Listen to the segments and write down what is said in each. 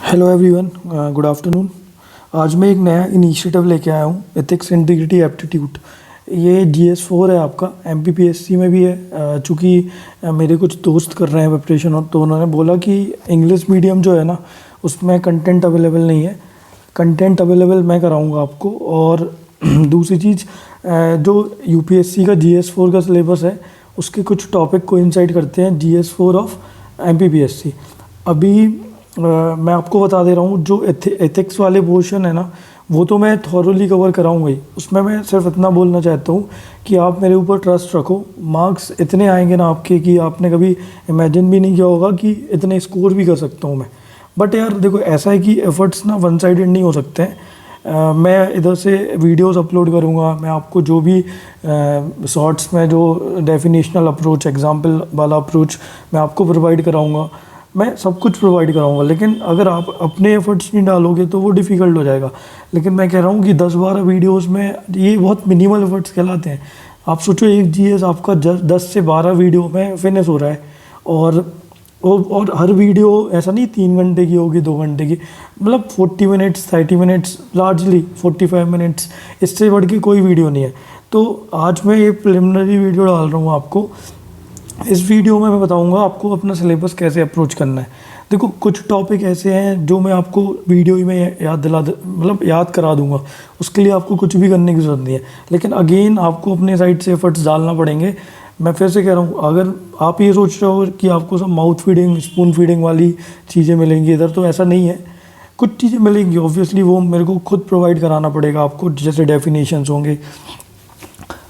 Hello everyone, good afternoon. आज मैं एक नया इनिशिएटिव लेके आया हूँ, एथिक्स इंटीग्रिटी एप्टीट्यूड। ये GS4 है आपका, MPPSC में भी है। चूँकि मेरे कुछ दोस्त कर रहे हैं प्रिपरेशन, और तो उन्होंने बोला कि इंग्लिश मीडियम जो है ना, उसमें कंटेंट अवेलेबल नहीं है। कंटेंट अवेलेबल मैं कराऊँगा आपको। और दूसरी चीज़, जो UPSC का GS4 का सिलेबस है, उसके कुछ टॉपिक को इंसाइड करते हैं GS4 ऑफ MPPSC। अभी मैं आपको बता दे रहा हूँ, जो एथिक्स वाले पोर्शन है ना, वो तो मैं थॉरोली कवर कराऊंगा ही। उसमें मैं सिर्फ इतना बोलना चाहता हूँ कि आप मेरे ऊपर ट्रस्ट रखो। मार्क्स इतने आएंगे ना आपके कि आपने कभी इमेजिन भी नहीं किया होगा कि इतने स्कोर भी कर सकता हूँ मैं। बट यार देखो, ऐसा है कि एफर्ट्स ना वन साइडेड नहीं हो सकते हैं। मैं इधर से वीडियोस अपलोड करूँगा, मैं आपको जो भी शॉर्ट्स में जो डेफिनेशनल अप्रोच, एग्जांपल वाला अप्रोच मैं आपको प्रोवाइड कराऊँगा, मैं सब कुछ प्रोवाइड कराऊंगा। लेकिन अगर आप अपने एफर्ट्स नहीं डालोगे तो वो डिफ़िकल्ट हो जाएगा। लेकिन मैं कह रहा हूँ कि 10-12 वीडियोस में ये बहुत मिनिमल एफर्ट्स कहलाते हैं। आप सोचो, एक GS आपका 10 से 12 वीडियो में फिनिश हो रहा है। और हर वीडियो ऐसा नहीं 3 घंटे की होगी, 2 घंटे की, मतलब 40 मिनट्स, 30 मिनट्स, लार्जली 45 मिनट्स, इससे बढ़ के कोई वीडियो नहीं है। तो आज मैं ये प्रिलिमिनरी वीडियो डाल रहा हूँ आपको। इस वीडियो में मैं बताऊंगा आपको अपना सिलेबस कैसे अप्रोच करना है। देखो, कुछ टॉपिक ऐसे हैं जो मैं आपको वीडियो ही में मतलब याद करा दूंगा। उसके लिए आपको कुछ भी करने की ज़रूरत नहीं है। लेकिन अगेन आपको अपने साइड से एफर्ट्स डालना पड़ेंगे। मैं फिर से कह रहा हूँ, अगर आप ये सोच रहे हो कि आपको सब माउथ फीडिंग, स्पून फीडिंग वाली चीज़ें मिलेंगी इधर, तो ऐसा नहीं है। कुछ चीज़ें मिलेंगी, ऑब्वियसली वो मेरे को खुद प्रोवाइड कराना पड़ेगा आपको। जैसे डेफिनेशंस होंगे।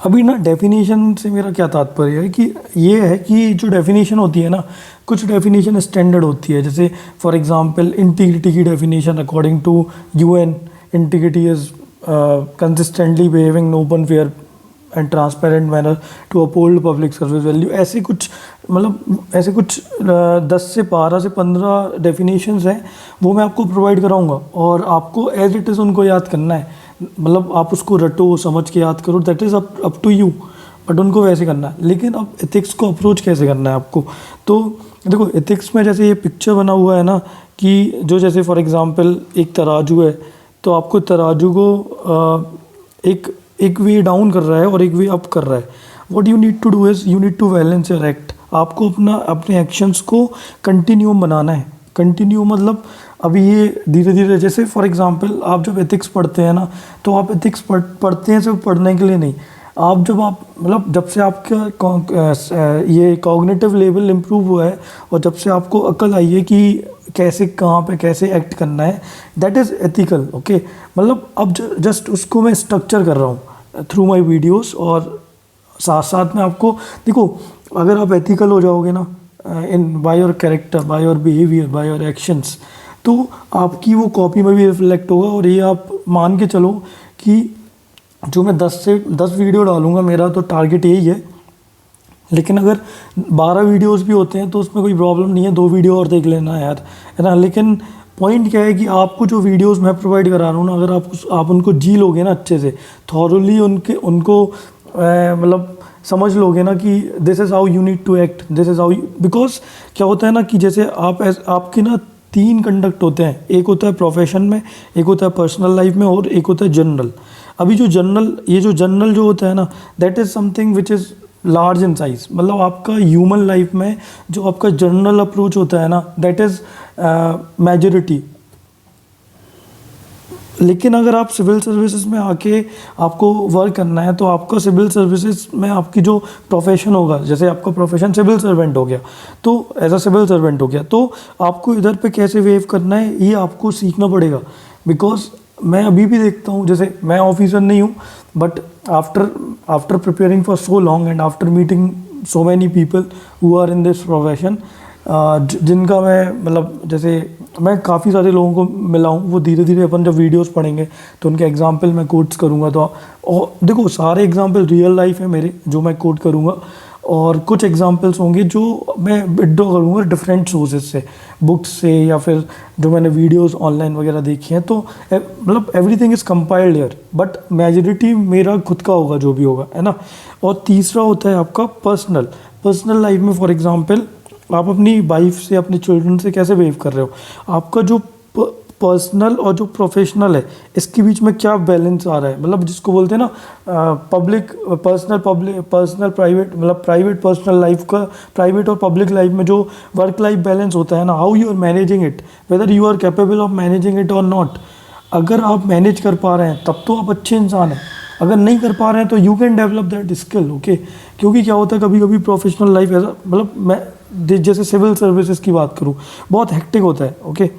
अभी ना, डेफिनेशन से मेरा क्या तात्पर्य है कि ये है कि जो डेफिनेशन होती है ना, कुछ डेफिनेशन स्टैंडर्ड होती है। जैसे फॉर एग्जांपल, इंटीग्रिटी की definition according to UN, integrity is consistently behaving in open, fair and transparent manner to uphold public service value. ऐसे कुछ, मतलब ऐसे कुछ 10 से 12 से 15 डेफिनेशंस हैं, वो मैं आपको प्रोवाइड कराऊंगा। और आपको एज इट इज़ उनको याद करना है। मतलब आप उसको रटो, समझ के याद करो, that is up to you. But उनको वैसे करना है। लेकिन अब एथिक्स को अप्रोच कैसे करना है आपको, तो देखो, एथिक्स में जैसे ये पिक्चर बना हुआ है ना, कि जो जैसे फॉर एग्जांपल एक तराजू है, तो आपको तराजू को एक वे डाउन कर रहा है और एक वे अप कर रहा है। What you need to do is you need to balance your act. आपको अपने एक्शंस को कंटिन्यूम बनाना है। कंटिन्यू मतलब अभी ये धीरे धीरे, जैसे फॉर एग्जांपल आप जब एथिक्स पढ़ते हैं ना, तो आप एथिक्स पढ़ते हैं सिर्फ पढ़ने के लिए नहीं। जब से आपका ये कॉग्निटिव लेवल इम्प्रूव हुआ है, और जब से आपको अकल आई है कि कैसे, कहाँ पे कैसे एक्ट करना है, दैट इज़ एथिकल। ओके, मतलब अब जस्ट उसको मैं स्ट्रक्चर कर रहा हूँ थ्रू माई वीडियोज़। और साथ साथ में आपको, देखो, अगर आप एथिकल हो जाओगे ना by your character, by your behaviour, by your actions, तो आपकी वो कॉपी में भी रिफ्लेक्ट होगा। और ये आप मान के चलो कि जो मैं 10 से 10 वीडियो डालूंगा, मेरा तो टारगेट यही है। लेकिन अगर 12 वीडियोस भी होते हैं तो उसमें कोई प्रॉब्लम नहीं है, 2 वीडियो और देख लेना यार, है ना। लेकिन पॉइंट क्या है कि आपको जो वीडियोस मैं प्रोवाइड करा रहा हूँ ना, अगर आप उनको जी लोगे ना अच्छे से, थॉरली उनको मतलब समझ लोगे ना कि this is how you need to act, this is how you. Because क्या होता है ना कि जैसे आपकी ना 3 कंडक्ट होते हैं। एक होता है प्रोफेशन में, एक होता है पर्सनल लाइफ में, और एक होता है जनरल। अभी जो जनरल जो होता है ना, that is something which is large in size. मतलब आपका ह्यूमन लाइफ में जो आपका जनरल अप्रोच होता है ना, दैट इज़ मेजॉरिटी। लेकिन अगर आप सिविल सर्विसेज में आके आपको वर्क करना है, तो आपका सिविल सर्विसेज में आपकी जो प्रोफेशन होगा, जैसे आपका प्रोफेशन सिविल सर्वेंट हो गया, तो एज अ सिविल सर्वेंट हो गया, तो आपको इधर पे कैसे वेव करना है ये आपको सीखना पड़ेगा। बिकॉज मैं अभी भी देखता हूँ, जैसे मैं ऑफिसर नहीं हूँ, but after preparing for so long and after meeting so many people who are in this profession, जिनका मैं, मतलब जैसे मैं काफ़ी सारे लोगों को मिला हूँ। वो धीरे धीरे अपन जब वीडियोस पढ़ेंगे तो उनके एग्जांपल मैं कोट्स करूँगा। तो और देखो, सारे एग्जांपल रियल लाइफ है मेरे जो मैं कोट करूँगा, और कुछ एग्जांपल्स होंगे जो मैं विड्रॉ करूँगा डिफरेंट सोर्सेज से, बुक्स से, या फिर जो मैंने वीडियोस ऑनलाइन वगैरह देखी हैं। तो मतलब everything is compiled here, but majority मेरा खुद का होगा जो भी होगा, है ना। और तीसरा होता है आपका पर्सनल लाइफ में। फॉर एग्जांपल, आप अपनी वाइफ से, अपने चिल्ड्रन से कैसे बिहेव कर रहे हो, आपका जो पर्सनल और जो प्रोफेशनल है इसके बीच में क्या बैलेंस आ रहा है, मतलब जिसको बोलते हैं ना पब्लिक पर्सनल प्राइवेट, मतलब प्राइवेट पर्सनल लाइफ का, प्राइवेट और पब्लिक लाइफ में जो वर्क लाइफ बैलेंस होता है ना, how you are managing it, whether you are capable of managing it और नॉट। अगर आप मैनेज कर पा रहे हैं तब तो आप अच्छे इंसान हैं, अगर नहीं कर पा रहे हैं तो you can develop that skill, okay. क्योंकि क्या होता है कभी कभी प्रोफेशनल लाइफ ऐसा, मतलब मैं जैसे सिविल सर्विसेज की बात करूँ, बहुत हेक्टिक होता है, ओके।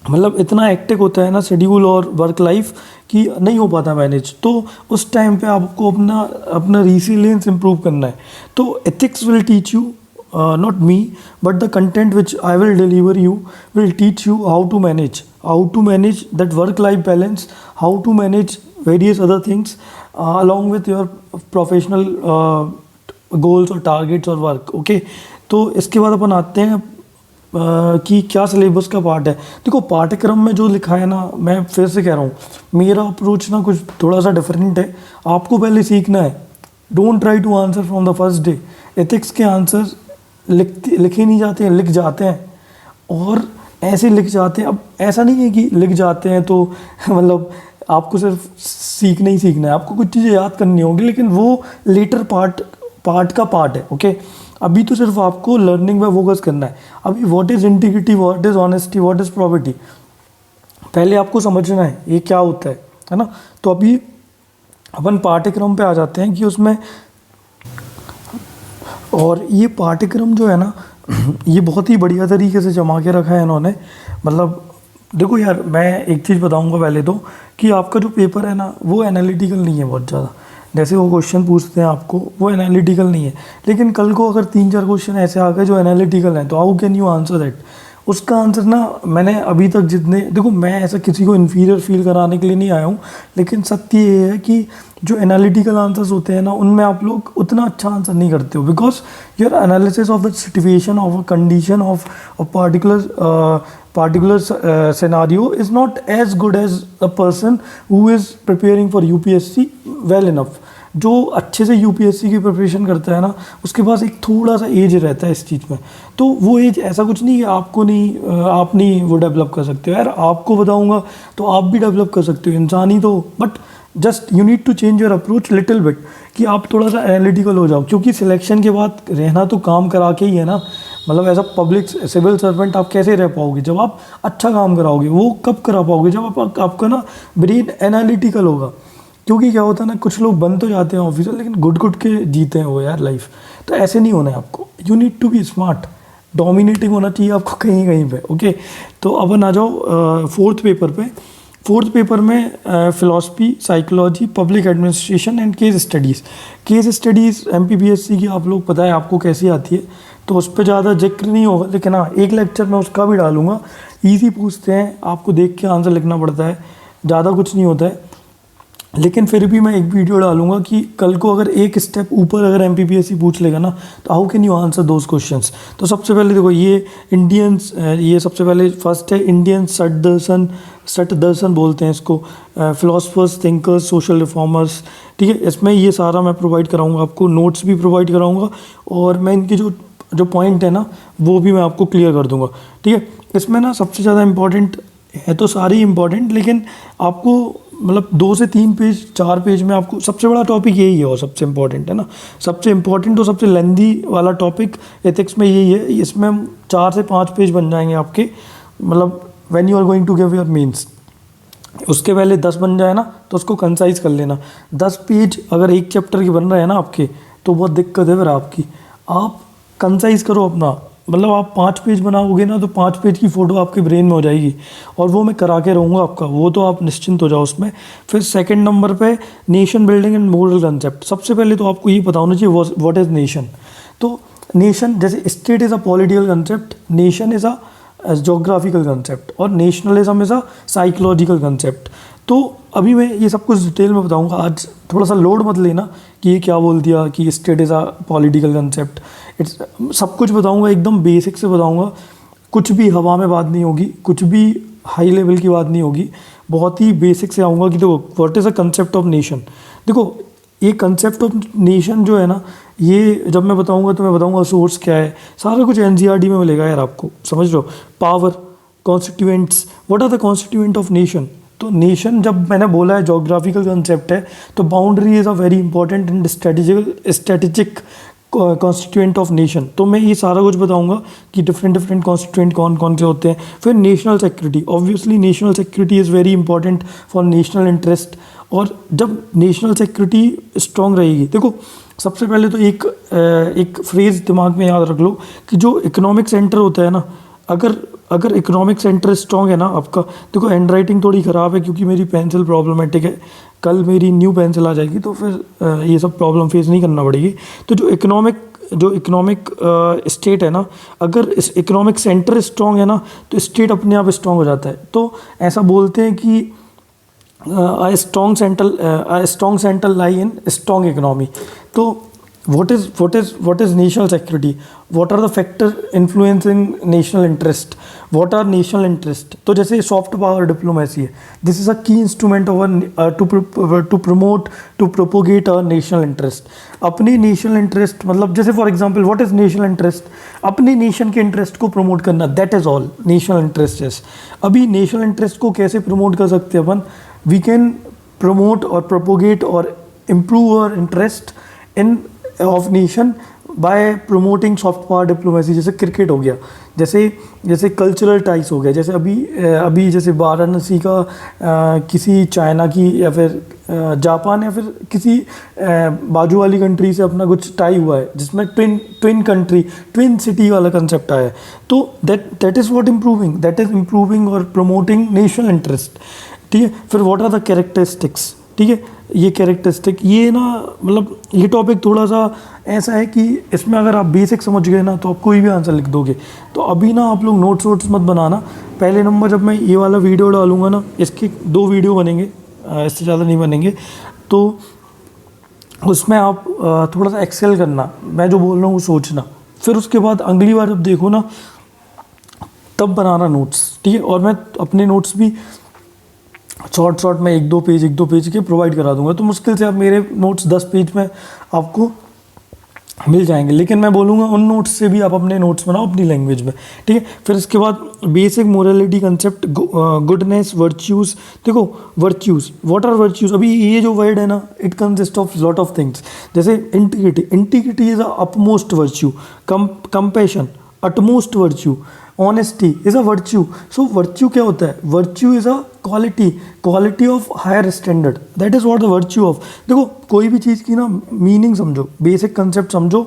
मतलब इतना हेक्टिक होता है ना शेड्यूल और वर्क लाइफ कि नहीं हो पाता मैनेज, तो उस टाइम पे आपको अपना अपना रिसिलियंस इंप्रूव करना है। तो ethics will teach you, not me, but the content which I will deliver you will teach you how to manage that work life balance, how to manage various other things along with your professional goals or targets or work, okay। तो इसके बाद अपन आते हैं कि क्या syllabus का part है। देखो पाठ्यक्रम में जो लिखा है ना, मैं फिर से कह रहा हूँ, मेरा अप्रोच ना कुछ थोड़ा सा डिफरेंट है। आपको पहले सीखना है, don't try to answer from the first day. Ethics के आंसर लिखे नहीं जाते हैं, लिख जाते हैं, और ऐसे लिख जाते हैं। अब ऐसा नहीं है कि लिख जाते हैं तो मतलब आपको सिर्फ सीखना ही सीखना है, आपको कुछ चीज़ें याद करनी होगी, लेकिन वो लेटर पार्ट का पार्ट है, ओके। अभी तो सिर्फ आपको लर्निंग पे फोकस करना है। अभी what is integrity, what is honesty, what is property, पहले आपको समझना है ये क्या होता है ना। तो अभी अपन पाठ्यक्रम पे आ जाते हैं कि उसमें, और ये पाठ्यक्रम जो है ना ये बहुत ही बढ़िया तरीके से जमा के रखा है इन्होंने। मतलब देखो यार, मैं एक चीज़ बताऊंगा पहले तो, कि आपका जो पेपर है ना वो एनालिटिकल नहीं है बहुत ज़्यादा। जैसे वो क्वेश्चन पूछते हैं आपको, वो एनालिटिकल नहीं है, लेकिन कल को अगर 3-4 क्वेश्चन ऐसे आ गए जो एनालिटिकल हैं, तो how can you answer that. उसका आंसर ना, मैंने अभी तक जितने, देखो मैं ऐसा किसी को इन्फीरियर फील कराने के लिए नहीं आया हूँ, लेकिन सत्य ये है कि जो एनालिटिकल आंसर्स होते हैं ना, उनमें आप लोग उतना अच्छा आंसर नहीं करते हो, because your analysis of the situation of a condition of a particular scenario is not as good as a person who is preparing for UPSC well enough। जो अच्छे से यूपीएससी की प्रिपरेशन करता है ना, उसके पास एक थोड़ा सा एज रहता है इस चीज़ में। तो वो एज ऐसा कुछ नहीं है आप नहीं वो डेवलप कर सकते हो यार। आपको बताऊंगा तो आप भी डेवलप कर सकते हो, इंसान ही तो। But just you need to change your approach little bit, कि आप थोड़ा सा एनालिटिकल हो जाओ, क्योंकि सिलेक्शन के बाद रहना तो काम करा के ही है ना। मतलब as a public civil servant आप कैसे रह पाओगे जब आप अच्छा काम कराओगे। वो कब करा पाओगे, जब आपका ना ब्रेन एनालिटिकल होगा। क्योंकि क्या होता है ना, कुछ लोग बन तो जाते हैं ऑफिसर, लेकिन गुट के जीते हैं वो यार लाइफ। तो ऐसे नहीं होना है आपको, you need to be smart, dominating होना चाहिए आपको कहीं कहीं पे, ओके। तो अब आ जाओ फोर्थ पेपर पे। फोर्थ पेपर में philosophy, psychology, public administration and case studies. Case studies MPPSC की आप लोग पता है आपको कैसी आती है, तो उस पर ज़्यादा जिक्र नहीं होगा, लेकिन हाँ एक लेक्चर मैं उसका भी डालूंगा। ईजी पूछते हैं, आपको देख के आंसर लिखना पड़ता है, ज़्यादा कुछ नहीं होता है। लेकिन फिर भी मैं एक वीडियो डालूंगा कि कल को अगर एक स्टेप ऊपर अगर एमपीपीएससी पूछ लेगा ना, तो how can you answer those questions. तो सबसे पहले देखो, ये सबसे पहले फर्स्ट है इंडियन सट दर्शन बोलते हैं इसको, फिलोसफर्स, थिंकर्स, सोशल रिफॉर्मर्स, ठीक है। इसमें ये सारा मैं प्रोवाइड कराऊंगा आपको, नोट्स भी प्रोवाइड कराऊंगा, और मैं इनकी जो पॉइंट है ना वो भी मैं आपको क्लियर कर दूंगा, ठीक है। इसमें ना सबसे ज़्यादा इंपॉर्टेंट है, तो सारी इंपॉर्टेंट, लेकिन आपको मतलब 2 से 3 पेज 4 पेज में आपको सबसे बड़ा टॉपिक यही है और सबसे इम्पॉर्टेंट है ना। सबसे इम्पॉर्टेंट और सबसे लेंदी वाला टॉपिक एथिक्स में यही है। इसमें 4 से 5 पेज बन जाएंगे आपके, मतलब when you are going to give your means. उसके पहले 10 बन जाए ना, तो उसको कंसाइज कर लेना। 10 पेज अगर एक चैप्टर के बन रहे हैं ना आपके, तो बहुत दिक्कत है फिर आपकी। आप कंसाइज करो अपना, मतलब आप 5 पेज बनाओगे ना, तो 5 पेज की फ़ोटो आपके ब्रेन में हो जाएगी, और वो मैं करा के रहूँगा आपका, वो तो आप निश्चिंत हो जाओ उसमें। फिर सेकंड नंबर पे nation building and moral concept. सबसे पहले तो आपको ये पता होना चाहिए व्हाट इज़ नेशन। तो नेशन, जैसे state is a political concept, nation is a geographical concept, और nationalism is a psychological concept. तो अभी मैं ये सब कुछ डिटेल में बताऊंगा। आज थोड़ा सा लोड मत लेना कि ये क्या बोल दिया कि state is a political concept. It's सब कुछ बताऊंगा, एकदम बेसिक से बताऊंगा, कुछ भी हवा में बात नहीं होगी, कुछ भी हाई लेवल की बात नहीं होगी, बहुत ही बेसिक से आऊँगा कि देखो what is a concept of nation. देखो ये कंसेप्ट ऑफ नेशन जो है ना, ये जब मैं बताऊंगा तो मैं बताऊंगा सोर्स क्या है, सारा कुछ एनसीईआरटी में मिलेगा यार आपको, समझ लो। Power, constituents, what are the constituent of nation. तो नेशन जब मैंने बोला है जोग्राफिकल कंसेप्ट है, तो boundary is a very important and strategic constituent of nation. तो मैं ये सारा कुछ बताऊंगा कि डिफरेंट डिफरेंट कॉन्स्टिट्यूएंट कौन कौन से होते हैं। फिर national security, obviously national security is very important for national interest. और जब नेशनल सिक्योरिटी स्ट्रांग रहेगी, देखो सबसे पहले तो एक फ्रेज़ दिमाग में याद रख लो कि जो इकोनॉमिक सेंटर होता है ना, अगर इकोनॉमिक सेंटर स्ट्रांग है ना आपका, देखो हैंड राइटिंग थोड़ी ख़राब है क्योंकि मेरी पेंसिल प्रॉब्लमेटिक है, कल मेरी न्यू पेंसिल आ जाएगी तो फिर ये सब प्रॉब्लम फेस नहीं करना पड़ेगी। तो जो इकोनॉमिक स्टेट है ना, अगर इस इकोनॉमिक सेंटर स्ट्रांग है ना तो स्टेट अपने आप स्ट्रांग हो जाता है। तो ऐसा बोलते हैं कि a strong central lie in strong economy। तो what is national security, what are the factor influencing national interest, what are national interest। तो जैसे सॉफ्ट पावर डिप्लोमेसी है, this is a key instrument of to promote to propogate our national interest. अपनी national interest मतलब जैसे for example what is national interest, अपनी nation के interest को promote करना, that is all national interest is. अभी national interest को कैसे प्रमोट कर सकते हैं अपन, we can promote or propagate or improve our interest in of nation by promoting soft power diplomacy। जैसे क्रिकेट हो गया, जैसे कल्चरल टाइज हो गया, जैसे अभी जैसे वाराणसी का किसी चाइना की या फिर जापान या फिर किसी बाजू वाली कंट्री से अपना कुछ टाई हुआ है जिसमें ट्विन सिटी वाला कंसेप्ट आया है। तो that is what improving, that is improving और प्रमोटिंग नेशनल इंटरेस्ट। ठीक है, फिर व्हाट आर द कैरेक्टरिस्टिक्स। ठीक है, ये कैरेक्टरिस्टिक ये ना मतलब ये टॉपिक थोड़ा सा ऐसा है कि इसमें अगर आप बेसिक समझ गए ना तो आप कोई भी आंसर लिख दोगे। तो अभी ना आप लोग नोट्स मत बनाना। पहले नंबर जब मैं ये वाला वीडियो डालूंगा ना, इसके 2 वीडियो बनेंगे, इससे ज़्यादा नहीं बनेंगे, तो उसमें आप थोड़ा सा एक्सेल करना, मैं जो बोल रहा हूँ वो सोचना। फिर उसके बाद अगली बार जब देखो ना तब बनाना नोट्स। ठीक है, और मैं अपने नोट्स भी शॉर्ट में 1-2 पेज के प्रोवाइड करा दूंगा। तो मुश्किल से आप मेरे नोट्स 10 पेज में आपको मिल जाएंगे, लेकिन मैं बोलूँगा उन नोट्स से भी आप अपने नोट्स बनाओ अपनी लैंग्वेज में। ठीक है, फिर इसके बाद basic morality concept, goodness, virtues. देखो वर्च्यूज़, व्हाट आर वर्च्यूज़, अभी ये जो वर्ड है ना it consist of lot of things. जैसे integrity is a upmost virtue, compassion utmost virtue, honesty is a virtue. So virtue क्या होता है, virtue is a quality of higher standard, that is what the virtue of. देखो कोई भी चीज़ की ना meaning समझो, बेसिक कंसेप्ट समझो,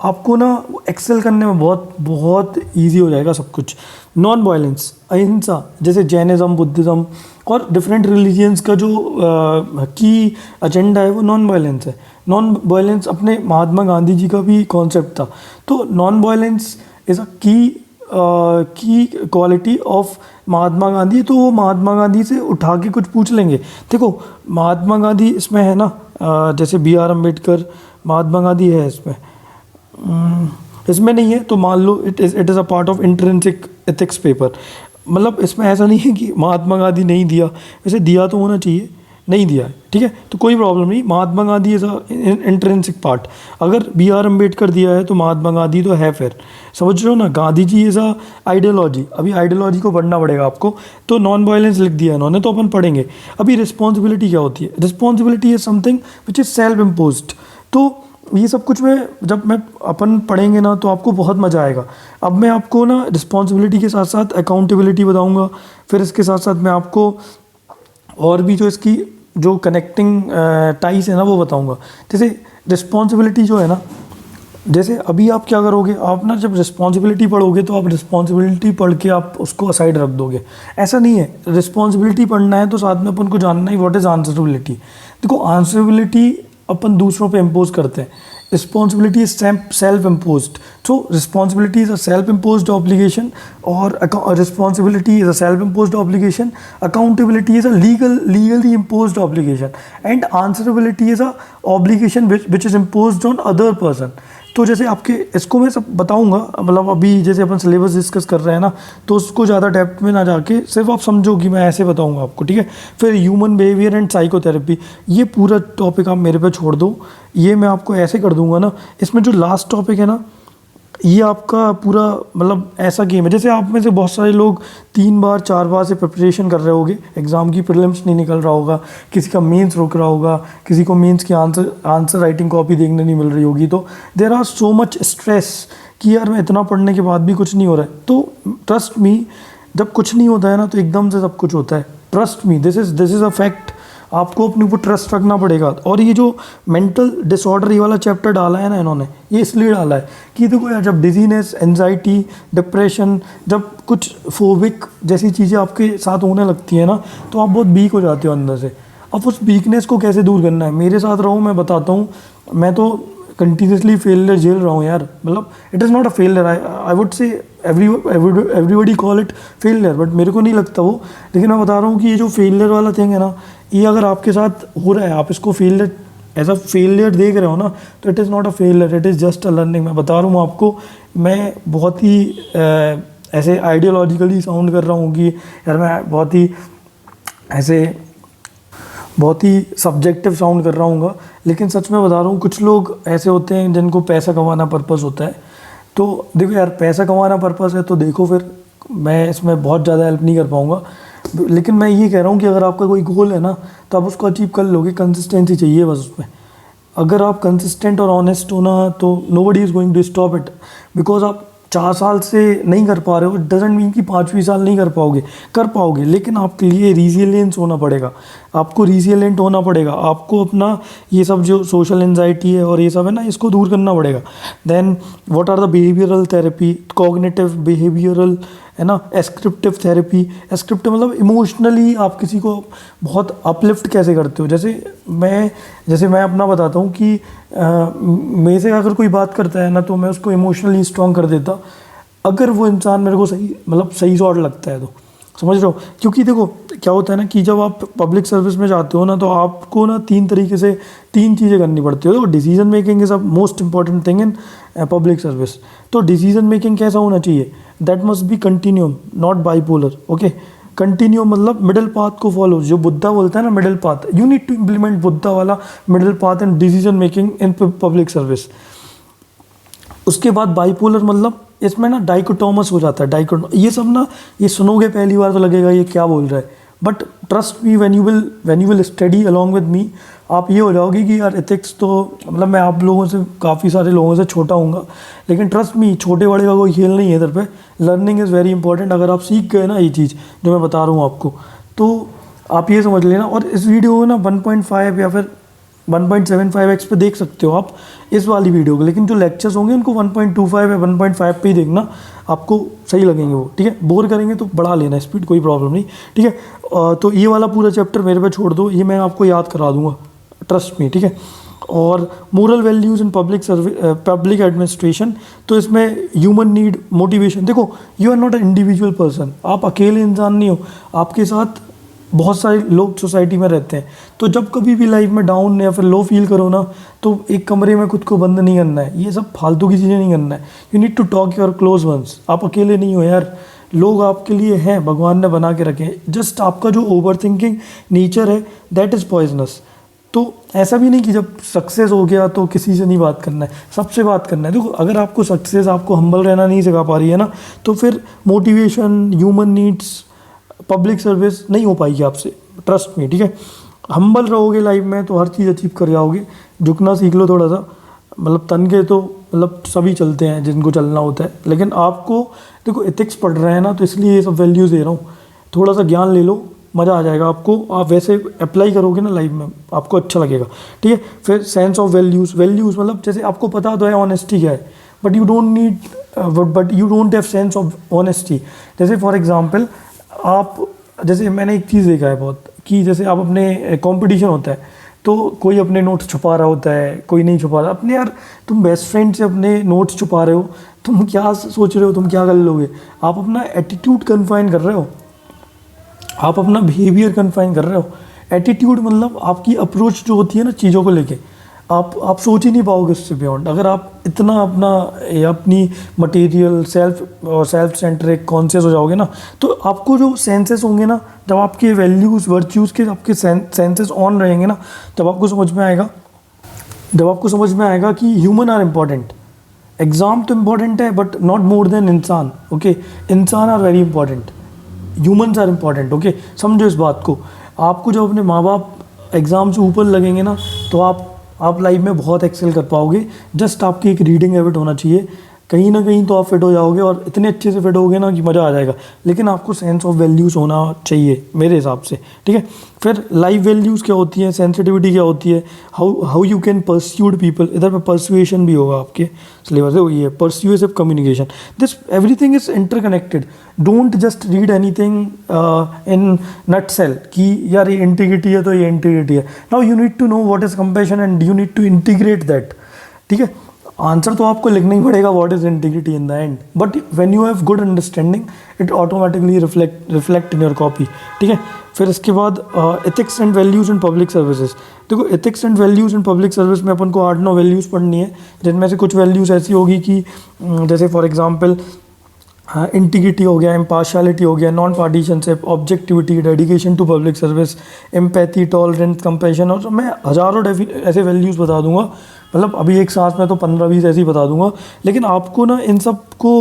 आपको ना एक्सेल करने में बहुत ईजी हो जाएगा सब कुछ। नॉन वायलेंस, अहिंसा, जैसे जैनिज़्म, बुद्धिज़्म और डिफरेंट रिलीजियंस का जो की एजेंडा है वो नॉन वायलेंस है। नॉन वायलेंस अपने महात्मा गांधी जी का भी कॉन्सेप्ट था। तो नॉन वायलेंस इज़ अ की क्वालिटी ऑफ महात्मा गांधी। तो वो महात्मा गांधी से उठा के कुछ पूछ लेंगे। देखो महात्मा गांधी इसमें है ना, जैसे BR अम्बेडकर, महात्मा गांधी है इसमें नहीं है तो मान लो it is a part of intrinsic ethics paper. मतलब इसमें ऐसा नहीं है कि महात्मा गांधी नहीं दिया, वैसे दिया तो होना चाहिए, नहीं दिया है। ठीक है, तो कोई प्रॉब्लम नहीं, Mahatma Gandhi is a intrinsic part. अगर BR अम्बेडकर दिया है तो महात्मा गांधी तो है, फिर समझ रहे हो ना। Gandhi ji is a ideology, अभी आइडियोलॉजी को पढ़ना पड़ेगा आपको। तो नॉन वायलेंस लिख दिया इन्होंने तो अपन पढ़ेंगे। अभी रिस्पॉन्सिबिलिटी क्या होती है, responsibility is something which is self imposed. तो ये सब कुछ जब मैं अपन पढ़ेंगे ना तो आपको बहुत मज़ा आएगा। अब मैं आपको ना रिस्पॉन्सिबिलिटी के साथ साथ अकाउंटेबिलिटी बताऊँगा, फिर इसके साथ साथ मैं आपको और भी जो इसकी जो कनेक्टिंग टाइज है ना वो बताऊंगा। जैसे रिस्पॉन्सिबिलिटी जो है ना, जैसे अभी आप क्या करोगे, आप ना जब रिस्पॉन्सिबिलिटी पढ़ोगे तो आप रिस्पॉन्सिबिलिटी पढ़ के आप उसको असाइड रख दोगे, ऐसा नहीं है। रिस्पॉन्सिबिलिटी पढ़ना है तो साथ में अपन को जानना ही व्हाट इज़ आंसरेबिलिटी। देखो आंसरेबिलिटी अपन दूसरों पे इम्पोज करते हैं, responsibility is self imposed. So responsibility is a self imposed obligation और responsibility is a self imposed obligation, accountability is a legally imposed obligation and answerability is a obligation which is imposed on other person. तो जैसे आपके इसको मैं सब बताऊंगा, मतलब अभी जैसे अपन सिलेबस डिस्कस कर रहे हैं ना तो उसको ज़्यादा डेप्थ में ना जाके सिर्फ आप समझो कि मैं ऐसे बताऊंगा आपको। ठीक है, फिर ह्यूमन बिहेवियर एंड साइकोथेरेपी, ये पूरा टॉपिक आप मेरे पे छोड़ दो, ये मैं आपको ऐसे कर दूंगा ना। इसमें जो लास्ट टॉपिक है ना ये आपका पूरा मतलब ऐसा गेम है, जैसे आप में से बहुत सारे लोग 3 बार 4 बार से प्रिपरेशन कर रहे होगे, एग्ज़ाम की प्रीलिम्स नहीं निकल रहा होगा, किसी का मेंस रुक रहा होगा, किसी को मेंस की आंसर राइटिंग कॉपी देखने नहीं मिल रही होगी, तो there are so much stress कि यार मैं इतना पढ़ने के बाद भी कुछ नहीं हो रहा है। तो ट्रस्ट मी, जब कुछ नहीं होता है ना तो एकदम से सब कुछ होता है। Trust me, this is a fact. आपको अपने ऊपर ट्रस्ट रखना पड़ेगा। और ये जो मेंटल डिसऑर्डर ये वाला चैप्टर डाला है ना इन्होंने, ये इसलिए डाला है कि देखो यार, जब डिजीनेस, एंजाइटी, डिप्रेशन, जब कुछ फोबिक जैसी चीज़ें आपके साथ होने लगती है ना, तो आप बहुत वीक हो जाते हो अंदर से। अब उस वीकनेस को कैसे दूर करना है, मेरे साथ रहो, मैं बताता हूँ। मैं तो कंटिन्यूसली फेलियर झेल रहा हूँ यार, मतलब it is not a failure, I would say everybody call it failure, but मेरे को नहीं लगता वो। लेकिन मैं बता रहा हूँ कि ये जो फेलियर वाला थिंग है ना, ये अगर आपके साथ हो रहा है, आप इसको फेलियर एज अ फेलियर देख रहे हो ना, तो it is not a failure, it is just a learning. मैं बता रहा हूँ आपको, मैं बहुत ही ऐसे आइडियोलॉजिकली साउंड कर रहा हूँ कि यार मैं बहुत ही सब्जेक्टिव साउंड कर रहा हूँ, लेकिन सच में बता रहा हूँ, कुछ लोग ऐसे होते हैं जिनको पैसा कमाना पर्पस होता है। तो देखो यार, पैसा कमाना पर्पस है तो देखो, फिर मैं इसमें बहुत ज़्यादा हेल्प नहीं कर पाऊँगा। लेकिन मैं ये कह रहा हूँ कि अगर आपका कोई गोल है ना, तो आप उसको अचीव कर लोगे। कंसिस्टेंसी चाहिए बस उसमें। अगर आप कंसिस्टेंट और ऑनेस्ट हो ना, तो nobody is going to stop it. Because आप 4 साल से नहीं कर पा रहे हो, इट डजेंट मीन कि 5वीं साल नहीं कर पाओगे। लेकिन आपके लिए रिजिलियंस होना पड़ेगा, आपको रिजिलियंट होना पड़ेगा। आपको अपना ये सब जो सोशल एंजाइटी है और ये सब है ना, इसको दूर करना पड़ेगा। Then what are the behavioural therapy, cognitive behavioural, है ना, एस्क्रिप्टिव थेरेपी। एस्क्रिप्टिव मतलब इमोशनली आप किसी को बहुत अपलिफ्ट कैसे करते हो। जैसे मैं अपना बताता हूँ कि मेरे से अगर कोई बात करता है ना, तो मैं उसको इमोशनली स्ट्रॉन्ग कर देता, अगर वो इंसान मेरे को सही सॉर्ट लगता है तो, समझ रहे हो। क्योंकि देखो क्या होता है ना, कि जब आप पब्लिक सर्विस में जाते हो ना, तो आपको ना 3 चीज़ें करनी पड़ती है। तो decision making is a most important thing in public service. तो डिसीजन मेकिंग कैसा होना चाहिए, that must be continuum, not bipolar. Okay, continuum मतलब मिडिल पाथ को फॉलो, जो बुद्धा बोलता है ना, middle path. You need to implement Buddha वाला middle path in decision making in public service. उसके बाद बाइपोलर मतलब इसमें ना डाइकोटोमस हो जाता है। ये सब ना, ये सुनोगे पहली बार तो लगेगा ये क्या बोल रहा है, but trust me, when you will study along with me, आप ये हो जाओगे कि यार एथिक्स तो, मतलब मैं आप लोगों से, काफ़ी सारे लोगों से छोटा हूँगा, लेकिन ट्रस्ट मी, छोटे बड़े का कोई खेल नहीं है इधर पे। Learning is very important. अगर आप सीख गए ना ये चीज़ जो मैं बता रहा हूँ आपको, तो आप ये समझ लेना। और इस वीडियो को ना 1.5 या फिर 1.75x पे देख सकते हो आप इस वाली वीडियो को, लेकिन जो लेक्चर्स होंगे उनको 1.25 या 1.5 पे ही देखना, आपको सही लगेंगे वो। ठीक है, बोर करेंगे तो बढ़ा लेना स्पीड, कोई प्रॉब्लम नहीं। ठीक है, तो ये वाला पूरा चैप्टर मेरे पे छोड़ दो, ये मैं आपको याद करा दूंगा, ट्रस्ट मी। ठीक है, और moral values in public administration, तो इसमें ह्यूमन नीड, मोटिवेशन। देखो, you are not a individual person, आप अकेले इंसान नहीं हो, आपके साथ बहुत सारे लोग सोसाइटी में रहते हैं। तो जब कभी भी लाइफ में डाउन या फिर लो फील करो ना, तो एक कमरे में खुद को बंद नहीं करना है, ये सब फालतू की चीज़ें नहीं करना है। You need to talk your close ones. आप अकेले नहीं हो यार, लोग आपके लिए हैं, भगवान ने बना के रखे। जस्ट आपका जो ओवर थिंकिंग नेचर है, दैट इज़ पॉइजनस। तो ऐसा भी नहीं कि जब सक्सेस हो गया तो किसी से नहीं बात करना है, सबसे बात करना है। देखो, अगर आपको सक्सेस आपको हम्बल रहना नहीं सिखा पा रही है ना, तो फिर motivation, human needs, public service नहीं हो पाएगी आपसे, ट्रस्ट में। ठीक है, हम्बल रहोगे लाइफ में तो हर चीज़ अचीव कर जाओगे। झुकना सीख लो थोड़ा सा, मतलब तन के तो मतलब सभी चलते हैं जिनको चलना होता है, लेकिन आपको देखो एथिक्स पढ़ रहे हैं ना, तो इसलिए ये सब वैल्यूज़ दे रहा हूँ। थोड़ा सा ज्ञान ले लो, मज़ा आ जाएगा आपको। आप वैसे अप्लाई करोगे ना लाइफ में, आपको अच्छा लगेगा। ठीक है, फिर सेंस ऑफ वैल्यूज़ मतलब जैसे आपको पता तो है ऑनेस्टी क्या है, but you don't have sense of honesty. जैसे फॉर एग्जाम्पल, आप, जैसे मैंने एक चीज़ देखा है बहुत, कि जैसे आप अपने कंपटीशन होता है, तो कोई अपने नोट्स छुपा रहा होता है, कोई नहीं छुपा रहा। अपने यार, तुम बेस्ट फ्रेंड से अपने नोट्स छुपा रहे हो, तुम क्या सोच रहे हो, तुम क्या कर लोगे। आप अपना एटीट्यूड कन्फाइन कर रहे हो, आप अपना बिहेवियर कन्फाइन कर रहे हो। एटीट्यूड मतलब आपकी अप्रोच जो होती है ना चीज़ों को लेके, आप सोच ही नहीं पाओगे उससे बियॉन्ड। अगर आप इतना अपनी मटेरियल सेल्फ सेंट्रिक कॉन्शियस हो जाओगे ना, तो आपको जो सेंसेस होंगे ना, जब आपके वैल्यूज़ वर्च्यूज़ के आपके सेंसेस ऑन रहेंगे ना, तब आपको समझ में आएगा कि ह्यूमन आर इम्पॉर्टेंट, एग्ज़ाम तो इम्पॉर्टेंट है बट नॉट मोर देन इंसान, ओके। इंसान are very important, humans are important, okay. समझो इस बात को। आपको जब अपने माँ बाप एग्ज़ाम से ऊपर लगेंगे ना, तो आप लाइफ में बहुत एक्सेल कर पाओगे। जस्ट आपकी एक रीडिंग हैबिट होना चाहिए, कहीं ना कहीं तो आप फिट हो जाओगे, और इतने अच्छे से फिट होगे ना कि मज़ा आ जाएगा। लेकिन आपको सेंस ऑफ वैल्यूज़ होना चाहिए मेरे हिसाब से, ठीक है। फिर लाइफ वैल्यूज़ क्या होती हैं, सेंसिटिविटी क्या होती है, how you can persuade people. इधर पे परसुएशन भी होगा आपके सिलेबस है, वही है persuasive communication. This everything is interconnected. Don't just read anything in nutshell कि यार ये इंटीग्रिटी है तो ये इंटीग्रिटी है। Now you need to know what is compassion and you need to integrate that, ठीक है। आंसर तो आपको लिखना ही पड़ेगा what is integrity in the end, but when you have good understanding it automatically reflect in your copy, ठीक है। फिर इसके बाद ethics and values in public services. देखो ethics and values in public service में अपन को 8-9 वैल्यूज़ पढ़नी है, जिनमें से कुछ वैल्यूज़ ऐसी होगी कि जैसे फॉर एग्जांपल इंटीग्रिटी हो गया, इम्पार्शियलिटी हो गया, non partisanship, objectivity, dedication to public service, empathy, tolerance, compassion, और मैं हज़ारों ऐसे वैल्यूज़ बता दूंगा। मतलब अभी एक सांस में तो 15-20 ऐसे ही बता दूंगा, लेकिन आपको ना इन सब को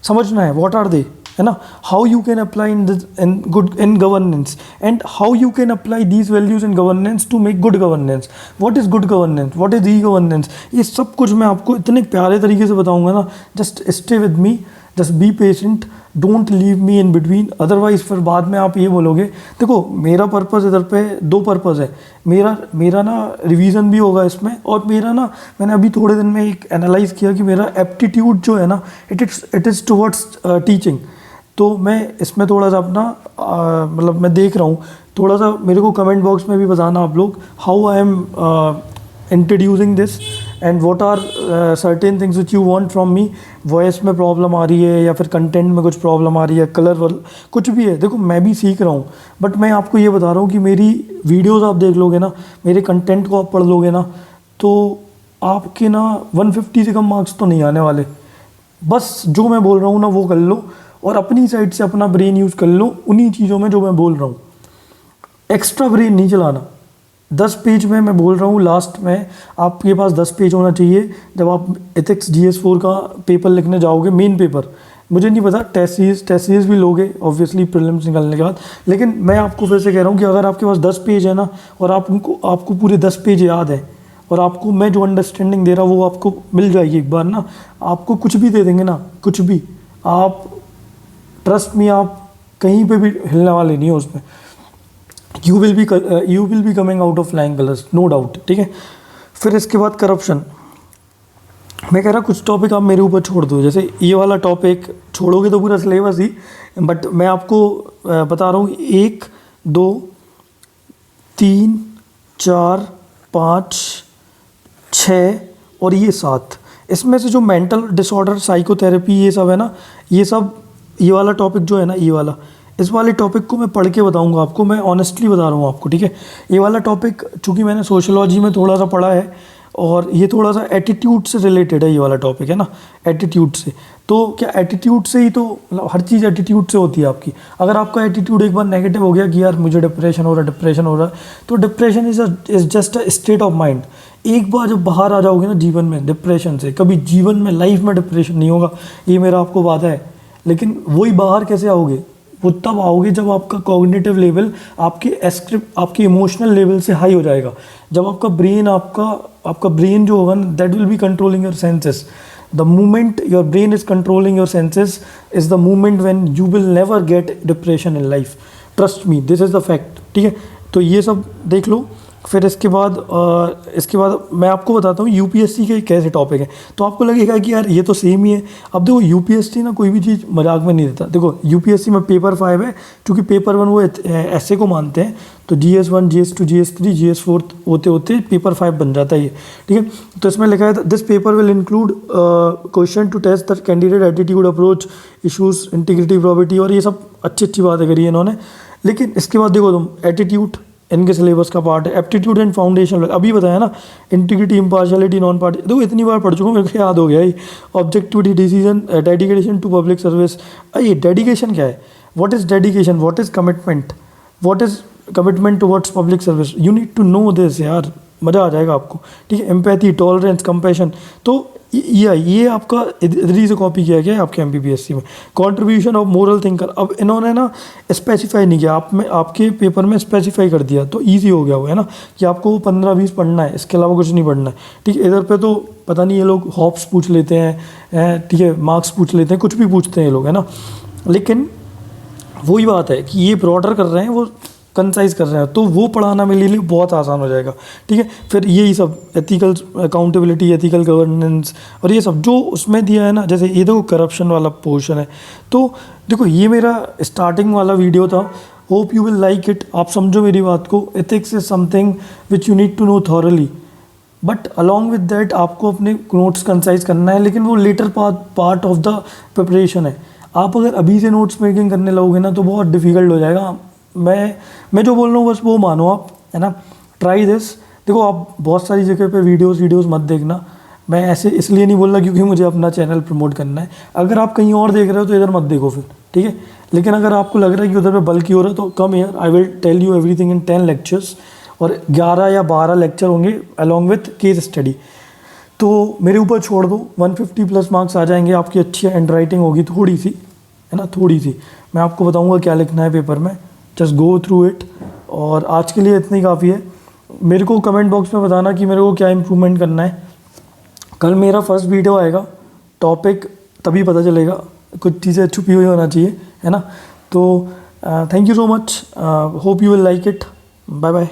समझना है व्हाट आर दे, है ना। How you can apply in governance and how you can apply these values in governance to make good governance. What is good governance, what is e governance, ये सब कुछ मैं आपको इतने प्यारे तरीके से बताऊंगा ना। Just stay with me, just be patient, don't leave me in between, otherwise फिर बाद में आप ये बोलोगे। देखो मेरा पर्पज़ इधर पे 2 पर्पज़ है। मेरा ना रिवीजन भी होगा इसमें, और मेरा ना मैंने अभी थोड़े दिन में एक एनालाइज किया कि मेरा एप्टीट्यूड जो है ना इट इज़ टुवर्ड्स टीचिंग। तो मैं इसमें थोड़ा सा अपना मतलब मैं देख रहा हूँ, थोड़ा सा मेरे को कमेंट बॉक्स में भी बताना आप लोग how I am introducing this and what are certain things which you want from me. Voice में प्रॉब्लम आ रही है या फिर कंटेंट में कुछ प्रॉब्लम आ रही है, कलर कुछ भी है। देखो मैं भी सीख रहा हूँ, बट मैं आपको ये बता रहा हूँ कि मेरी वीडियोस आप देख लोगे ना, मेरे कंटेंट को आप पढ़ लोगे ना, तो आपके ना 150 से कम मार्क्स तो नहीं आने वाले। बस जो मैं बोल रहा हूँ ना वो कर लो, और अपनी साइड से अपना ब्रेन यूज़ कर लो उन्हीं चीज़ों में जो मैं बोल रहा हूँ। एक्स्ट्रा ब्रेन नहीं चलाना। 10 पेज में मैं बोल रहा हूँ, लास्ट में आपके पास 10 पेज होना चाहिए जब आप एथिक्स GS4 का पेपर लिखने जाओगे, मेन पेपर। मुझे नहीं पता टेस्ट सीरीज भी लोगे ऑब्वियसली प्रीलिम्स निकलने के बाद, लेकिन मैं आपको फिर से कह रहा हूँ कि अगर आपके पास 10 पेज है ना, और आपको पूरे 10 पेज याद है, और आपको मैं जो अंडरस्टैंडिंग दे रहा हूँ वो आपको मिल जाएगी एक बार ना, आपको कुछ भी दे देंगे ना, कुछ भी, आप ट्रस्ट मी, आप कहीं पे भी हिलने वाले नहीं हो उसमें। You will be coming out of flying colours, no doubt, ठीक है। फिर इसके बाद करप्शन। मैं कह रहा कुछ टॉपिक आप मेरे ऊपर छोड़ दो, जैसे ये वाला टॉपिक छोड़ोगे तो पूरा सिलेबस ही, बट मैं आपको बता रहा हूँ 1 2 3 4 5 6 और ये 7, इसमें से जो मेंटल डिसऑर्डर, साइकोथेरेपी, ये सब है ना, ये वाला टॉपिक जो है ना, ये वाला, इस वाले टॉपिक को मैं पढ़ के बताऊंगा आपको, मैं ऑनेस्टली बता रहा हूँ आपको, ठीक है। ये वाला टॉपिक चूँकि मैंने सोशियोलॉजी में थोड़ा सा पढ़ा है, और ये थोड़ा सा एटीट्यूड से रिलेटेड है, ये वाला टॉपिक है ना, एटीट्यूड से। तो क्या एटीट्यूड से ही तो मतलब हर चीज़ एटीट्यूड से होती है आपकी। अगर आपका एटीट्यूड एक बार नेगेटिव हो गया कि यार मुझे डिप्रेशन हो रहा है, तो depression is just a state of mind. एक बार जब बाहर आ जाओगे ना जीवन में डिप्रेशन से, कभी जीवन में लाइफ में डिप्रेशन नहीं होगा, ये मेरा आपको वादा है। लेकिन वही बाहर कैसे आओगे, वो तब आओगे जब आपका कॉग्निटिव लेवल आपके इमोशनल लेवल से हाई हो जाएगा, जब आपका ब्रेन जो होगा ना, that will be controlling your senses. The moment your brain is controlling your senses is the moment when you will never get depression in life, trust me, this is the fact, ठीक है। तो ये सब देख लो। फिर इसके बाद मैं आपको बताता हूँ यूपीएससी के कैसे टॉपिक है, तो आपको लगेगा कि यार ये तो सेम ही है। अब देखो यूपीएससी ना कोई भी चीज़ मजाक में नहीं देता। देखो यूपीएससी में पेपर 5 है, क्योंकि पेपर 1 वो ऐसे को मानते हैं, तो GS1 GS2 GS3 GS4 होते होते पेपर 5 बन जाता है ये, ठीक है। तो इसमें लिखा है this paper will include question to test the candidate attitude, approach, issues, integrity, property, और ये सब अच्छी बातें करी है इन्होंने। लेकिन इसके बाद देखो तुम, एटीट्यूड इनके सिलेबस का पार्ट है, एप्टीट्यूड एंड फाउंडेशन अभी बताया ना, इंटीग्रिटी, इम्पार्शियलिटी, नॉन पार्टी, देखो इतनी बार पढ़ चुका हूँ, मेरे को याद हो गया ही। Objectivity, decision, dedication to public service. ये डेडिकेशन क्या है, what is dedication, what is commitment, what is commitment towards public service, you need to know this यार। मज़ा आ जाएगा आपको, ठीक है। एम्पैथी, टॉलरेंस, कंपैशन, तो ये आपका इधर से कॉपी किया गया है आपके एमपीपीएससी में। कंट्रीब्यूशन ऑफ मोरल थिंकर, अब इन्होंने ना स्पेसिफाई नहीं किया, आप में आपके पेपर में स्पेसिफाई कर दिया तो ईजी हो गया वो, है ना, कि आपको 15-20 पढ़ना है, इसके अलावा कुछ नहीं पढ़ना है, ठीक है। इधर पे तो पता नहीं ये लोग हॉप्स पूछ लेते हैं, ठीक है, मार्क्स पूछ लेते हैं, कुछ भी पूछते हैं ये लोग, है ना। लेकिन वही बात है कि ये ब्रॉडर कर रहे हैं, वो कंसाइज कर रहे हैं, तो वो पढ़ाना मेरे लिए बहुत आसान हो जाएगा, ठीक है। फिर यही सब एथिकल अकाउंटेबिलिटी, एथिकल गवर्नेंस और ये सब जो उसमें दिया है ना, जैसे ये देखो करप्शन वाला पोर्शन है, तो देखो ये मेरा स्टार्टिंग वाला वीडियो था। Hope you will like it. आप समझो मेरी बात को, ethics is something which you need to know thoroughly, but along with that आपको अपने नोट्स कंसाइज करना है, लेकिन वो later part of the preparation है। आप अगर अभी से नोट्स मेकिंग करने लगोगे ना तो बहुत डिफिकल्ट हो जाएगा। मैं जो बोल रहा हूँ बस वो मानो आप, है ना। Try this. देखो आप बहुत सारी जगह पे वीडियोस मत देखना, मैं ऐसे इसलिए नहीं बोल रहा क्योंकि मुझे अपना चैनल प्रमोट करना है। अगर आप कहीं और देख रहे हो तो इधर मत देखो फिर, ठीक है। लेकिन अगर आपको लग रहा है कि उधर पे बल्कि हो रहा है तो come here, I will tell you everything in 10 lectures, और 11 या 12 लेक्चर होंगे अलॉन्ग विथ केस स्टडी। तो मेरे ऊपर छोड़ दो, 150+ मार्क्स आ जाएंगे, आपकी अच्छी हैंड राइटिंग होगी थोड़ी सी, है ना, थोड़ी सी। मैं आपको बताऊंगा क्या लिखना है पेपर में, जस्ट गो थ्रू इट। और आज के लिए इतना ही काफ़ी है। मेरे को कमेंट बॉक्स में बताना कि मेरे को क्या इम्प्रूवमेंट करना है। कल मेरा फर्स्ट वीडियो आएगा, टॉपिक तभी पता चलेगा, कुछ चीज़ें छुपी हुई होना चाहिए, है ना। तो thank you so much, hope you will like it. Bye bye.